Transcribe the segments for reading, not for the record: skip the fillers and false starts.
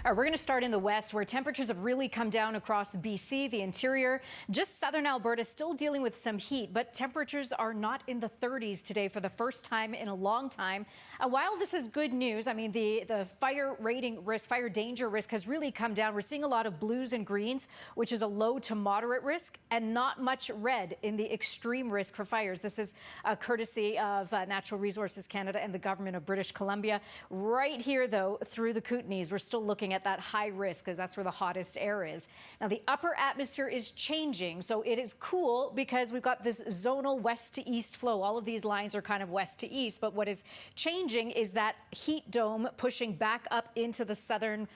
All right, we're going to start in the west where temperatures have really come down across BC, the interior. Just southern Alberta still dealing with some heat, but temperatures are not in the 30s today for the first time in a long time. While this is good news, I mean, the fire rating risk, fire danger risk has really come down. We're seeing a lot of blues and greens, which is a low to moderate risk, and not much red in the extreme risk for fires. This is courtesy of Natural Resources Canada and the government of British Columbia. Right here, though, through the Kootenays, we're still looking at that high risk because that's where the hottest air is. Now, the upper atmosphere is changing, so it is cool because we've got this zonal west to east flow. All of these lines are kind of west to east, but what is changing is that heat dome pushing back up into the southern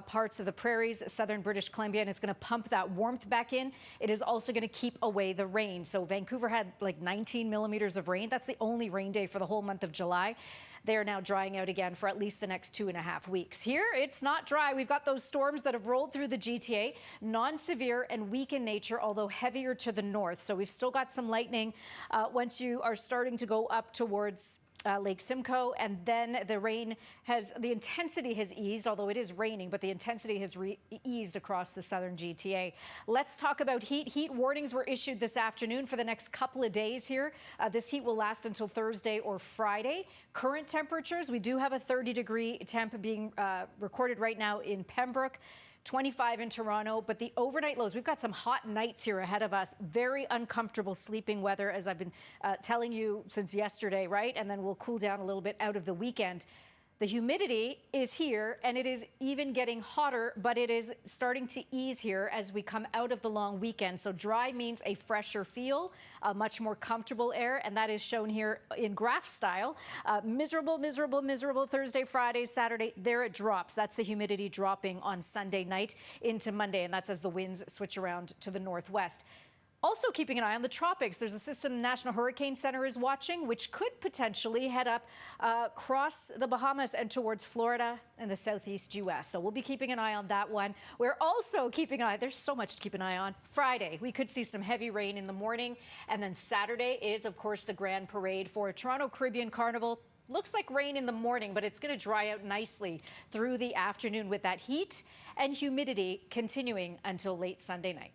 parts of the prairies, southern British Columbia, and it's going to pump that warmth back in. It is also going to keep away the rain. So Vancouver had like 19 millimeters of rain. That's the only rain day for the whole month of July. They are now drying out again for at least the next 2.5 weeks. Here, it's not dry. We've got those storms that have rolled through the GTA, non-severe and weak in nature, although heavier to the north. So we've still got some lightning once you are starting to go up towards Lake Simcoe, and then the intensity has eased, although it is raining, but the intensity has eased across the southern GTA. Let's talk about heat. Heat warnings were issued this afternoon for the next couple of days here. This heat will last until Thursday or Friday. Current temperatures, we do have a 30-degree temp being recorded right now in Pembroke. 25 in Toronto, but the overnight lows, we've got some hot nights here ahead of us. Very uncomfortable sleeping weather, as I've been telling you since yesterday, right? And then we'll cool down a little bit out of the weekend. The humidity is here, and it is even getting hotter, but it is starting to ease here as we come out of the long weekend. So dry means a fresher feel, a much more comfortable air, and that is shown here in graph style. Miserable, miserable, miserable Thursday, Friday, Saturday. There it drops. That's the humidity dropping on Sunday night into Monday, and that's as the winds switch around to the northwest. Also keeping an eye on the tropics. There's a system the National Hurricane Center is watching, which could potentially head up across the Bahamas and towards Florida and the southeast U.S. So we'll be keeping an eye on that one. We're also keeping an eye. There's so much to keep an eye on. Friday, we could see some heavy rain in the morning. And then Saturday is, of course, the Grand Parade for Toronto Caribbean Carnival. Looks like rain in the morning, but it's going to dry out nicely through the afternoon with that heat and humidity continuing until late Sunday night.